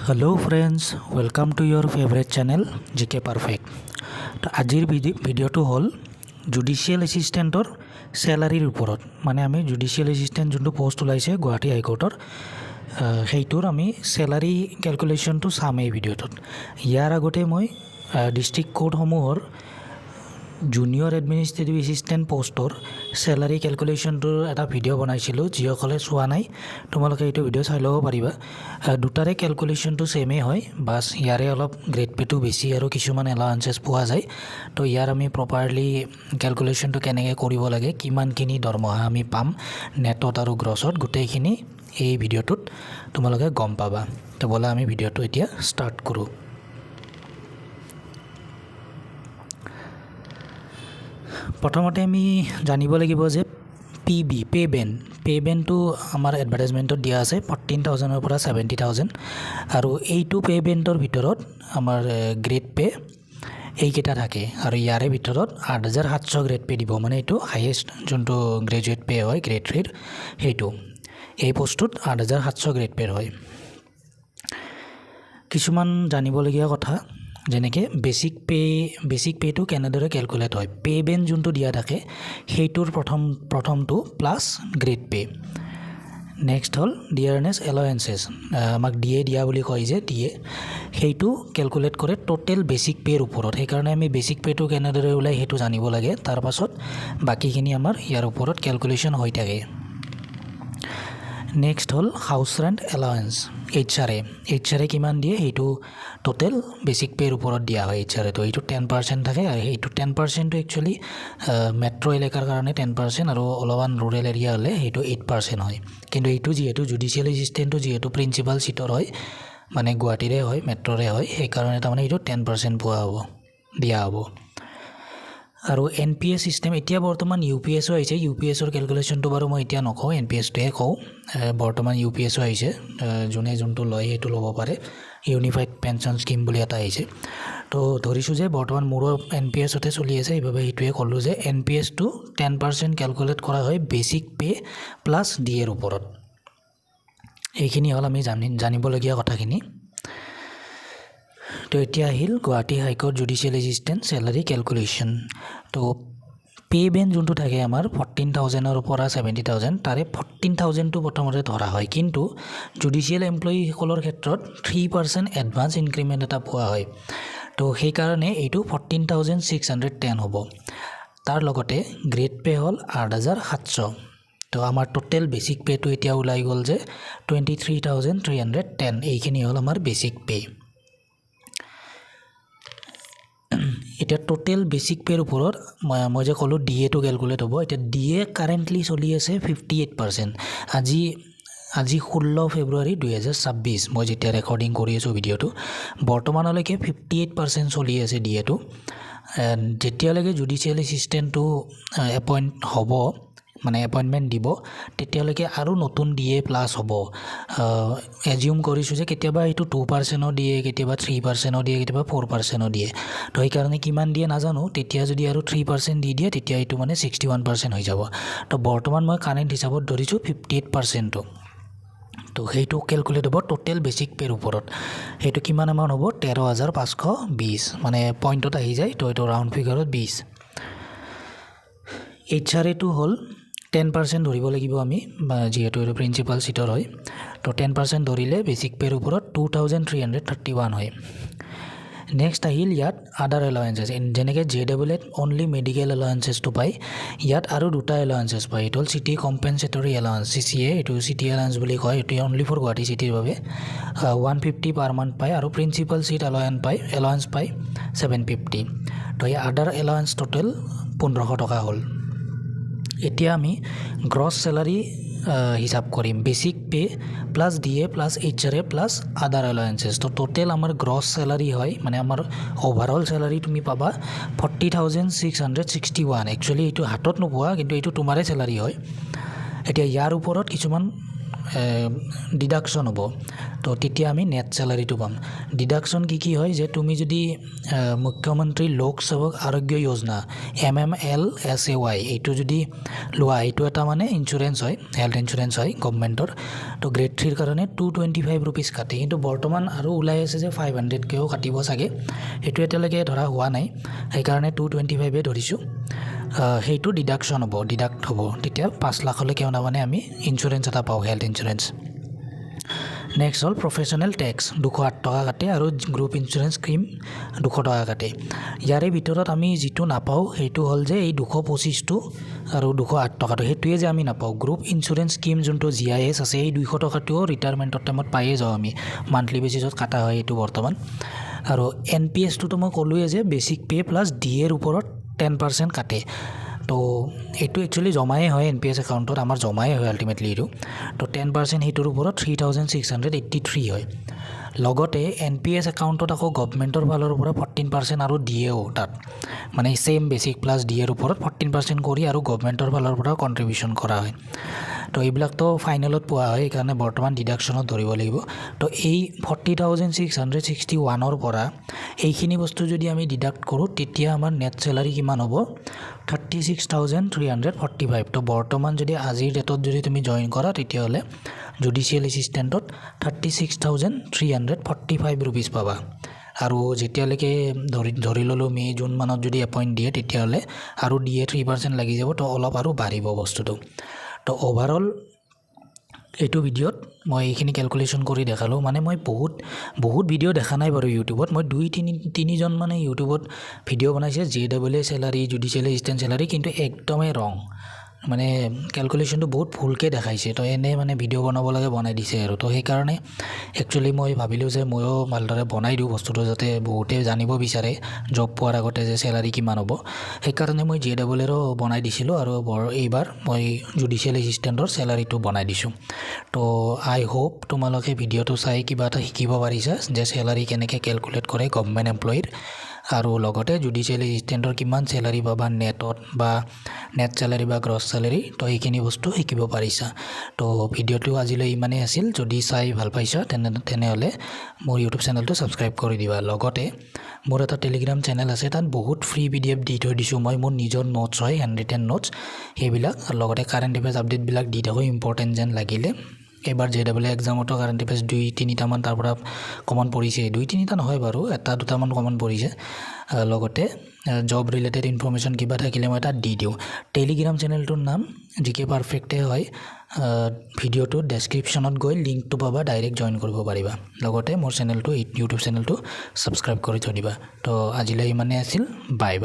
Hello friends, welcome to your favorite channel GK Perfect. তো আজিৰ ভিডিঅ'টো হ'ল জুডিচিয়েল এছিষ্টেণ্টৰ চেলাৰীৰ ওপৰত। মানে আমি জুডিচিয়েল এছিষ্টেণ্ট যোনটো পোষ্ট ওলাইছে গুৱাহাটী হাইকোৰ্টৰ সেইটোৰ আমি চেলাৰী কেলকুলেশ্যনটো চাম এই ভিডিঅ'টোত। ইয়াৰ আগতে মই ডিষ্ট্ৰিক্ট কোৰ্টসমূহৰ জুনিয়ৰ এডমিনিষ্ট্ৰেটিভ এছিষ্টেণ্ট পোষ্টৰ চেলাৰী কেলকুলেশ্যনটোৰ এটা ভিডিঅ' বনাইছিলোঁ। যিসকলে চোৱা নাই তোমালোকে এইটো ভিডিঅ' চাই ল'ব পাৰিবা। দুটাৰে কেলকুলেশ্যনটো ছেমেই হয়, বাছ ইয়াৰে অলপ গ্ৰেড পেটো বেছি আৰু কিছুমান এলাউঞ্চেছ পোৱা যায়। তো ইয়াৰ আমি প্ৰপাৰলি কেলকুলেশ্যনটো কেনেকৈ কৰিব লাগে, কিমানখিনি দৰমহা আমি পাম নেটত আৰু গ্ৰছত, গোটেইখিনি এই ভিডিঅ'টোত তোমালোকে গম পাবা। তো ব'লা আমি ভিডিঅ'টো এতিয়া ষ্টাৰ্ট কৰোঁ। প্ৰথমতে আমি জানিব লাগিব যে পে'বেনটো আমাৰ এডভাৰটাইজমেণ্টত দিয়া আছে 14,000-ৰ পৰা 70,000, আৰু এইটো পে'বেণ্টৰ ভিতৰত আমাৰ গ্ৰেড পে' এইকেইটা থাকে, আৰু ইয়াৰে ভিতৰত 8,700 গ্ৰেড পে' দিব। মানে এইটো হাইয়েষ্ট যোনটো গ্ৰেজুৱেট পে' হয় গ্ৰেড 3, সেইটো এই পোষ্টটোত 8,700 গ্ৰেড পে'ৰ হয়। কিছুমান জানিবলগীয়া কথা, যেনেকৈ বেচিক পে'টো কেনেদৰে কেলকুলেট হয়। পে'বেন যোনটো দিয়া থাকে সেইটোৰ প্ৰথমটো প্লাছ গ্ৰেড পে'। নেক্সট হ'ল ডিয়াৰনেছ এলাৱেঞ্চেছ, আমাক দিয়া বুলি কয় যে সেইটো কেলকুলেট কৰে টোটেল বেচিক পে'ৰ ওপৰত। সেইকাৰণে আমি বেচিক পে'টো কেনেদৰে ওলায় সেইটো জানিব লাগে। তাৰপাছত বাকীখিনি আমাৰ ইয়াৰ ওপৰত কেলকুলেশ্যন হৈ থাকে। নেক্সট হ'ল house rent allowance, H R A কিমান দিয়ে সেইটো টোটেল বেচিক পে'ৰ ওপৰত দিয়া হয়। তো এইটো 10% থাকে, আৰু সেইটো 10%টো একচুৱেলি মেট্ৰ' এলেকাৰ কাৰণে 10%, আৰু অলপমান ৰুৰেল এৰিয়া হ'লে সেইটো 8% হয়। কিন্তু এইটো যিহেতু জুডিচিয়েল এছিষ্টেণ্টটো যিহেতু প্ৰিন্সিপাল চিটৰ হয়, মানে গুৱাহাটীৰে হয়, মেট্ৰ'ৰে হয়, সেইকাৰণে তাৰমানে এইটো 10% দিয়া হ'ব। আৰু NPS চিষ্টেম এতিয়া বৰ্তমান UPSO আহিছে। UPSৰ কেলকুলেশ্যনটো বাৰু মই এতিয়া নকওঁ, NPSটোহে কওঁ। বৰ্তমান UPSO আহিছে, যোনে যোনটো লয় সেইটো ল'ব পাৰে। ইউনিফাইড পেঞ্চন স্কিম বুলি এটা আহিছে। তো ধৰিছোঁ যে বৰ্তমান মোৰো NPSতে চলি আছে, সেইবাবে সেইটোৱে ক'লোঁ যে NPSটো 10% কেলকুলেট কৰা হয় বেচিক পে' প্লাছ DAৰ ওপৰত। এইখিনি হ'ল আমি জানিবলগীয়া কথাখিনি। তো এতিয়া আহিল Guwahati high court judicial assistant salary calculation. তো পে'বেন যোনটো থাকে আমাৰ 14,000-ৰ পৰা 70,000, তাৰে 14,000টো প্ৰথমতে ধৰা হয়। কিন্তু জুডিচিয়েল এমপ্লয়ীসকলৰ ক্ষেত্ৰত 3% এডভান্স ইনক্ৰিমেণ্ট এটা পোৱা হয়। তো সেইকাৰণে এইটো 14,610 হ'ব। তাৰ লগতে গ্ৰেড পে' হ'ল 8,700। তো আমাৰ টোটেল বেচিক পে'টো এতিয়া ওলাই গ'ল যে 23,310। এইখিনি হ'ল আমাৰ বেচিক পে'। এতিয়া টোটেল বেচিক পে'ৰ ওপৰত মই যে ক'লোঁ DAটো কেলকুলেট হ'ব। এতিয়া DA কাৰেণ্টলি চলি আছে 58%। আজি 16 ফেব্ৰুৱাৰী 2026, মই যেতিয়া ৰেকৰ্ডিং কৰি আছোঁ ভিডিঅ'টো, বৰ্তমানলৈকে 58% চলি আছে DAটো। যেতিয়ালৈকে জুডিচিয়েল এছিষ্টেণ্টটো এপইণ্টমেণ্ট দিব, তেতিয়ালৈকে আৰু নতুন DA প্লাছ হ'ব। এজিউম কৰিছোঁ যে কেতিয়াবা এইটো 2%ও দিয়ে, কেতিয়াবা 3%ও দিয়ে, কেতিয়াবা 4%ও দিয়ে। তো সেইকাৰণে কিমান দিয়ে নাজানো। তেতিয়া যদি আৰু 3% দি দিয়ে, তেতিয়া এইটো মানে 61% হৈ যাব। তো বৰ্তমান মই কাৰেণ্ট হিচাপত ধৰিছোঁ 58%টো। তো সেইটো কেলকুলেট হ'ব টোটেল বেচিক পে'ৰ ওপৰত। সেইটো কিমান এমাউণ্ট হ'ব? 13,520, মানে পইণ্টত আহি যায়। তো এইটো ৰাউণ্ড ফিগাৰত 20। HRAটো হ'ল 10% ধৰিব লাগিব আমি, যিহেতু এইটো প্ৰিন্সিপাল চিটৰ হয়। তো 10% ধৰিলে বেচিক পে'ৰ ওপৰত 2,331 হয়। নেক্সট আহিল ইয়াত আদাৰ এলাৱেঞ্চেছ, যেনেকৈ JAAত অনলি মেডিকেল এলাৱেঞ্চেছটো পায়, ইয়াত আৰু দুটা এলাৱেঞ্চেছ পায়। এইটো হ'ল চিটি কম্পেনচেটৰী এলাৱেঞ্চ, CCA, এইটো চিটি এলাৱেঞ্চ বুলি কয়। এইটো অনলি ফৰ গুৱাহাটী চিটিৰ বাবে 150 পাৰ মান্থ পায়, আৰু প্ৰিন্সিপাল চিট এলাৱেঞ্চ পায় 750। তো এই আদাৰ এলাৱেঞ্চ টোটেল 1,500 টকা হ'ল। এতিয়া আমি গ্ৰছ চেলাৰী হিচাপ কৰিম, basic pay' plus DA plus HRA plus আদাৰ এলাৱেঞ্চেছ। তো টোটেল আমাৰ গ্ৰছ চেলাৰী হয়, মানে আমাৰ অভাৰঅল চেলাৰী তুমি পাবা 40,661। একচুৱেলি এইটো হাতত নোপোৱা, কিন্তু এইটো তোমাৰে চেলাৰী হয়। এতিয়া ইয়াৰ ওপৰত কিছুমান ডিডাকশ্যন হ'ব তো তেতিয়া আমি নেট চেলাৰিটো পাম ডিডাকশ্যন কি হয় যে তুমি যদি মুখ্যমন্ত্ৰী লোক সেৱক আৰোগ্য যোজনা MMLSAY এইটো যদি লোৱা এইটো এটা মানে ইঞ্চুৰেঞ্চ হয় হেল্থ ইঞ্চুৰেঞ্চ হয় গভৰ্ণমেণ্টৰ তো গ্ৰেড 3ৰ কাৰণে 225 ৰুপিজ কাটে কিন্তু বৰ্তমান আৰু ওলাই আছে যে 500কেও কাটিব চাগে সেইটো এতিয়ালৈকে ধৰা হোৱা নাই সেইকাৰণে 225 ধৰিছোঁ সেইটো ডিডাকশ্যন হ'ব ডিডাক্ট হ'ব তেতিয়া 5 লাখলৈকে মানে আমি ইঞ্চুৰেঞ্চ এটা পাওঁ হেল্থ ইঞ্চুৰেঞ্চ নেক্সট হ'ল প্ৰফেশ্যনেল টেক্স 208 টকা কাটে আৰু গ্ৰুপ ইঞ্চুৰেঞ্চ স্কিম 200 টকা কাটে ইয়াৰে ভিতৰত আমি যিটো নাপাওঁ সেইটো হ'ল যে এই 225টো আৰু 208 টকাটো সেইটোৱে যে আমি নাপাওঁ গ্ৰুপ ইঞ্চুৰেঞ্চ স্কিম যোনটো GIS আছে এই 200 টকাটোও ৰিটায়াৰমেণ্টৰ টাইমত পায়ে যাওঁ আমি মান্থলি বেচিছত কাটা হয় এইটো বৰ্তমান আৰু NPSটোতো মই ক'লোৱে যে বেচিক পে প্লাছ DAৰ ওপৰত 10% কাটে তো এইটো একচুৱেলি জমাই হয় NPS একাউণ্টত আমাৰ জমাই হয় আল্টিমেটলি এইটো তো 10% সেইটোৰ ওপৰত 3683 হয় লগতে NPS একাউণ্টত আকৌ গভৰ্ণমেণ্টৰ ফালৰ পৰা 14% আৰু দিয়েও তাত মানে সেম বেচিক প্লাছ DAৰ ওপৰত 14% কৰি আৰু গভৰ্ণমেণ্টৰ ফালৰ পৰা কণ্ট্ৰিবিউশ্যন কৰা হয় তো এইবিলাকতো ফাইনেলত পোৱা হয় সেইকাৰণে বৰ্তমান ডিডাকশ্যনত ধৰিব লাগিব তো এই 40,661ৰ পৰা এইখিনি বস্তু যদি আমি ডিডাক্ট কৰোঁ তেতিয়া আমাৰ নেট চেলাৰি কিমান হ'ব 36,345 তো বৰ্তমান যদি আজিৰ ডেটত যদি তুমি জইন কৰা তেতিয়াহ'লে জুডিচিয়েল এছিষ্টেণ্টত 36,345 ৰুপিজ পাবা আৰু যেতিয়ালৈকে ধৰি ল'লোঁ মে' জুন মানত যদি এপইণ্ট দিয়ে তেতিয়াহ'লে আৰু DA 3% লাগি যাব তো অলপ আৰু বাঢ়িব বস্তুটো তো অভাৰঅল এইটো ভিডিঅ'ত মই এইখিনি কেলকুলেশ্যন কৰি দেখালোঁ মানে মই বহুত ভিডিঅ' দেখা নাই বাৰু ইউটিউবত মই 2-3জন মানে ইউটিউবত ভিডিঅ' বনাইছে JAA salary judicial assistant salary কিন্তু একদমেই ৰং মানে কেলকুলেশ্যনটো বহুত ভুলকৈ দেখাইছে তো এনে মানে ভিডিঅ' বনাব লাগে বনাই দিছে আৰু তো সেইকাৰণে একচুৱেলি মই ভাবিলোঁ যে ময়ো ভালদৰে বনাই দিওঁ বস্তুটো যাতে বহুতে জানিব বিচাৰে জব পোৱাৰ আগতে যে চেলাৰি কিমান হ'ব সেইকাৰণে মই JAAৰো বনাই দিছিলোঁ আৰু এইবাৰ মই জুডিচিয়েল এছিষ্টেণ্টৰ চেলাৰিটো বনাই দিছোঁ তো আই হোপ তোমালোকে ভিডিঅ'টো চাই কিবা এটা শিকিব পাৰিছা যে চেলাৰি কেনেকৈ কেলকুলেট কৰে গভৰ্ণমেণ্ট এমপ্লয়ীৰ আৰু লগতে জুডিচিয়েল এছিষ্টেণ্টৰ কিমান চেলাৰি পাবা নেটত বা নেট চেলাৰি বা গ্ৰছ চেলাৰি তো এইখিনি বস্তু শিকিব পাৰিছা তো ভিডিঅ'টো আজিলৈ ইমানেই আছিল যদি চাই ভাল পাইছা তেনেহ'লে মোৰ ইউটিউব চেনেলটো ছাবস্ক্ৰাইব কৰি দিবা লগতে মোৰ এটা টেলিগ্ৰাম চেনেল আছে তাত বহুত ফ্ৰী PDF দি থৈ দিছোঁ মই মোৰ নিজৰ নোটছ হয় হেণ্ডৰিটেন নোটছ সেইবিলাক লগতে কাৰেণ্ট এফেয়াৰ্ছ আপডেটবিলাক দি থাকোঁ ইম্পৰ্টেণ্ট যেন লাগিলে এইবাৰ JAA এক্সামতো কাৰেণ্ট এফেয়াৰ্ছ 2-3টামান তাৰ পৰা কমন পৰিছে 2-3টা নহয় বাৰু 1-2টামান কমন পৰিছে লগতে জব ৰিলেটেড ইনফৰমেশ্যন কিবা থাকিলে মই তাত দি দিওঁ টেলিগ্ৰাম চেনেলটোৰ নাম GK পাৰফেক্টে হয় ভিডিঅ'টোৰ ডেছক্ৰিপশ্যনত গৈ লিংকটো পাবা ডাইৰেক্ট জইন কৰিব পাৰিবা লগতে মোৰ চেনেলটো ইউটিউব চেনেলটো ছাবস্ক্ৰাইব কৰি থৈ দিবা তো আজিলৈ ইমানেই আছিল বাই